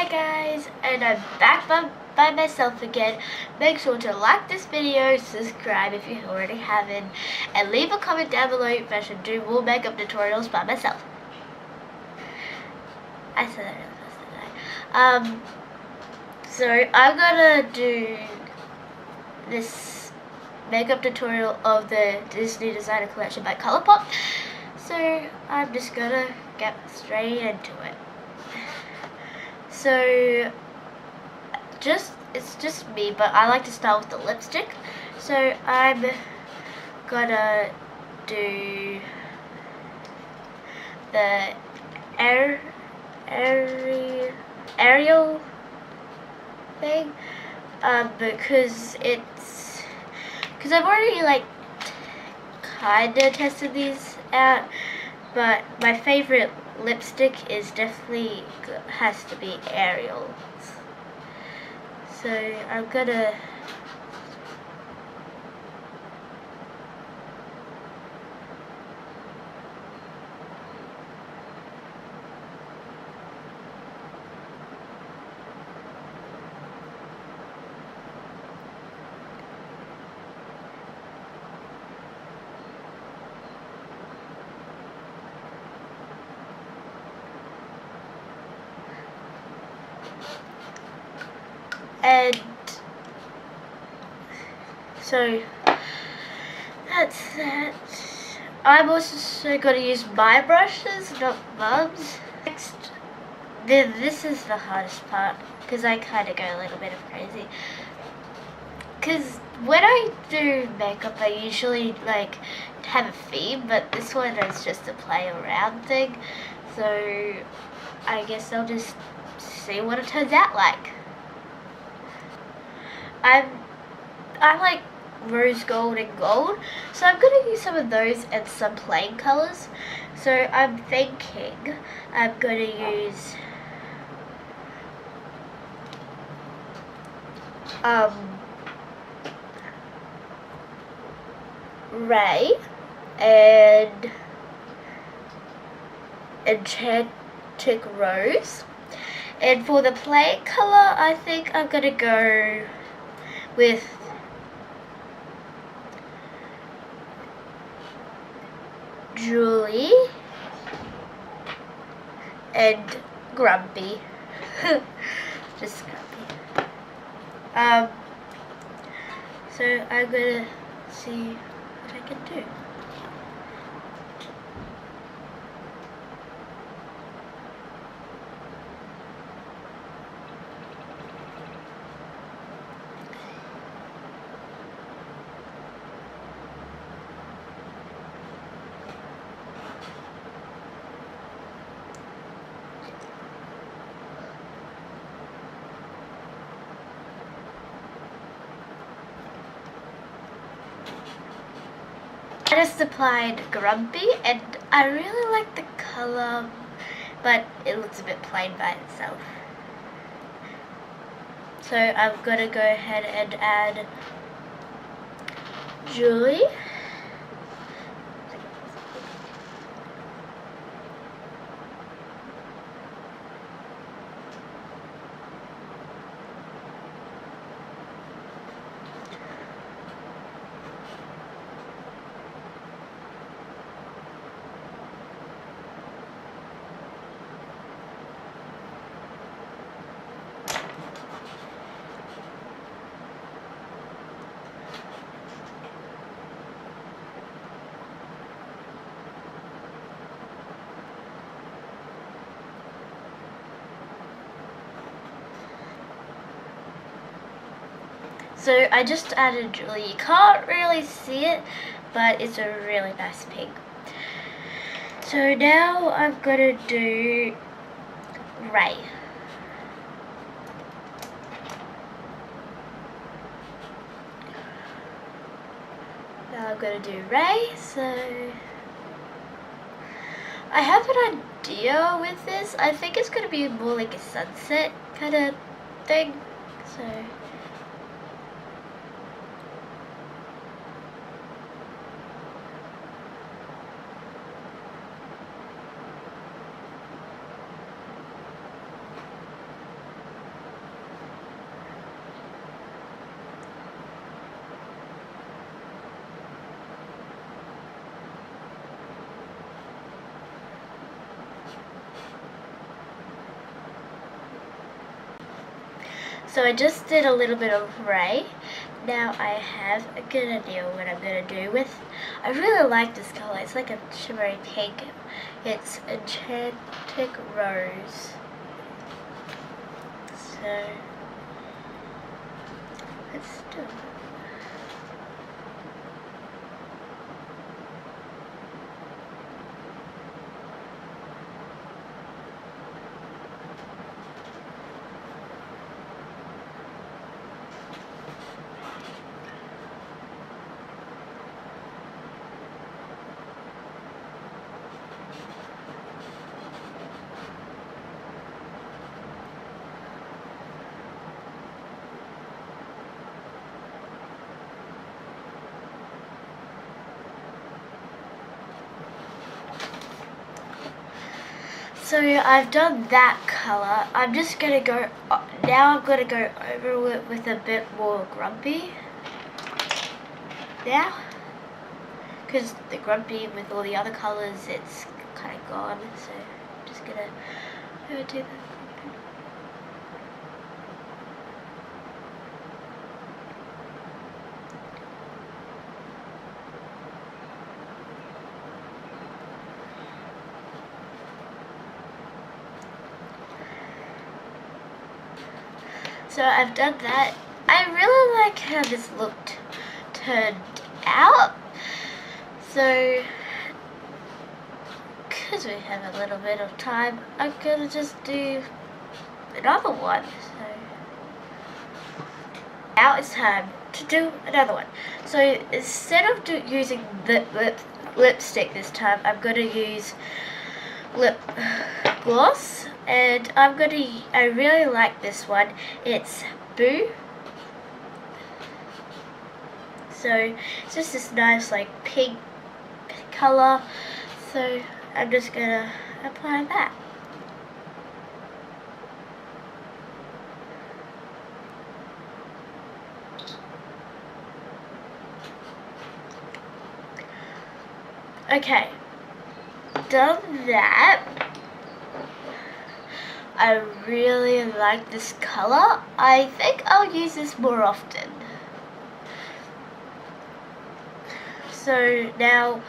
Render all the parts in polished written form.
Hi guys, and I'm back by myself again. Make sure to like this video, subscribe if you already haven't, and leave a comment down below if I should do more makeup tutorials by myself. I said that really fast, didn't I? So I'm gonna do this makeup tutorial of the Disney Designer Collection by Colourpop. So I'm just gonna get straight into it. So it's just me, but I like to start with the lipstick. So I'm gonna do the Ariel thing because I've already like kinda tested these out, but my favorite lipstick is definitely has to be Ariel's. So I'm gonna and so that's that. I'm also going to use my brushes, not Mum's. Next, this is the hardest part because I kind of go a little bit of crazy. Because when I do makeup, I usually like have a theme, but this one is just a play around thing. So I guess I'll just see what it turns out like. I like rose gold and gold, so I'm going to use some of those and some plain colors. So I'm thinking I'm going to use Ray and Enchantic Rose, and for the plain color I think I'm going to go with Julie and Grumpy. Just Grumpy. So I'm gonna see what I can do. I just applied Grumpy, and I really like the color, but it looks a bit plain by itself. So I'm gonna go ahead and add Julie. So I just added Julie. You can't really see it, but it's a really nice pink. So now I'm gonna do Ray. Now I'm gonna do Ray, so I have an idea with this. I think it's gonna be more like a sunset kind of thing, so So I just did a little bit of gray. Now I have a good idea what I'm going to do with. I really like this color. It's like a shimmery pink. It's Enchanted Rose. So let's do it. So I've done that color. I'm just gonna go, now I'm gonna go over it with a bit more grumpy. Now, because the grumpy with all the other colors, it's kind of gone. So I'm just gonna do that. So I've done that. I really like how this turned out. So, because we have a little bit of time, I'm gonna just do another one. So now it's time to do another one. So instead of using the lipstick this time, I'm gonna use lip gloss, and I really like this one. It's Boo. So it's just this nice like pink color. So I'm just gonna apply that. Okay, done that. I really like this color. I think I'll use this more often. So now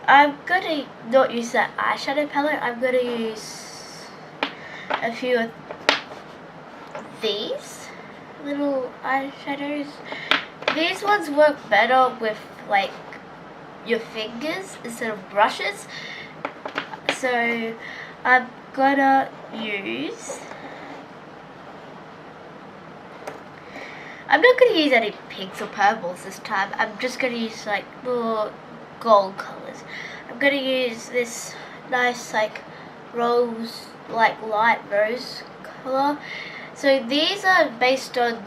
I'm gonna not use that eyeshadow palette. I'm gonna use a few of these little eyeshadows. These ones work better with like your fingers instead of brushes. So I'm gonna use, I'm not gonna use any pinks or purples this time. I'm just gonna use like more gold colors. I'm gonna use this nice like rose, like light rose color. So these are based on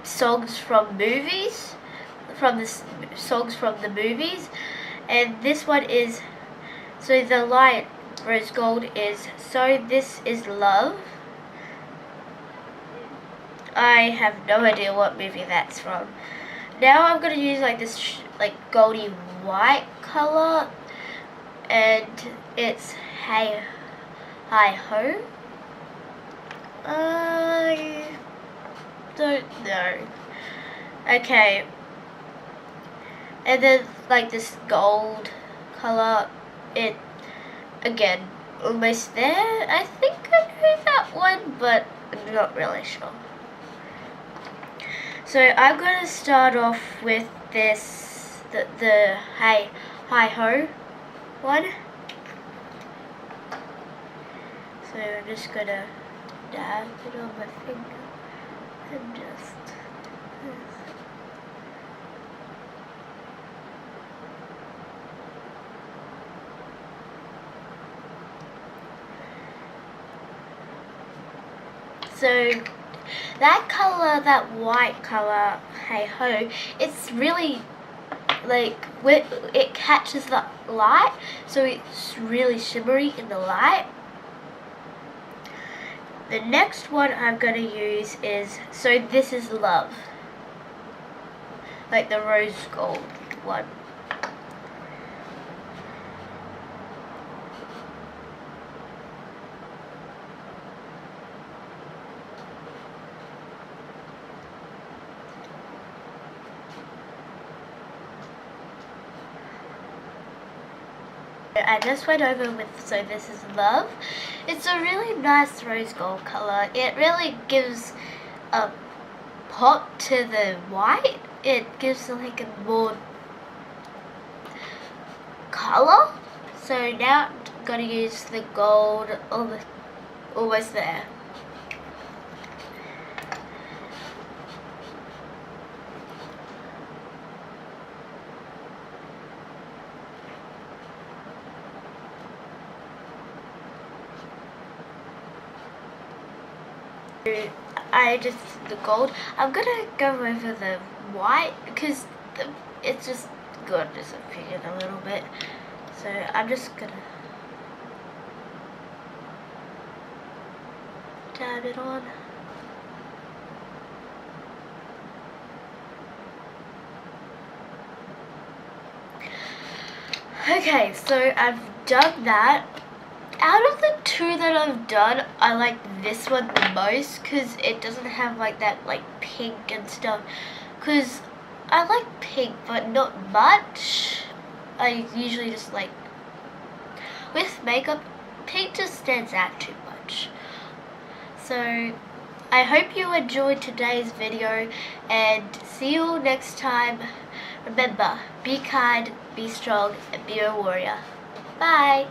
songs from movies, songs from the movies, and this one is, so the light rose gold is So This Is Love. I have no idea what movie that's from. Now I'm gonna use like this like goldy white color, and it's Hi Ho. I don't know. Okay. And then like this gold color, it again almost there. I think I know that one, but I'm not really sure. So I'm gonna start off with this the Hi Ho one. So I'm just gonna dab it on my finger and just so that color, that white color, Hey Ho, it's really like it catches the light, so it's really shimmery in the light. The next one I'm going to use is So This Is Love, like the rose gold one. I just went over with So This Is Love. It's a really nice rose gold color. It really gives a pop to the white. It gives like a more color. So now I'm gonna use the gold almost there. I just the gold. I'm gonna go over the white because it's just good disappeared a little bit. So I'm just gonna dab it on. Okay, so I've done that. Out of the two that I've done, I like this one the most because it doesn't have like that like pink and stuff. Because I like pink, but not much. I usually just like, with makeup, pink just stands out too much. So I hope you enjoyed today's video and see you next time. Remember, be kind, be strong, and be a warrior. Bye!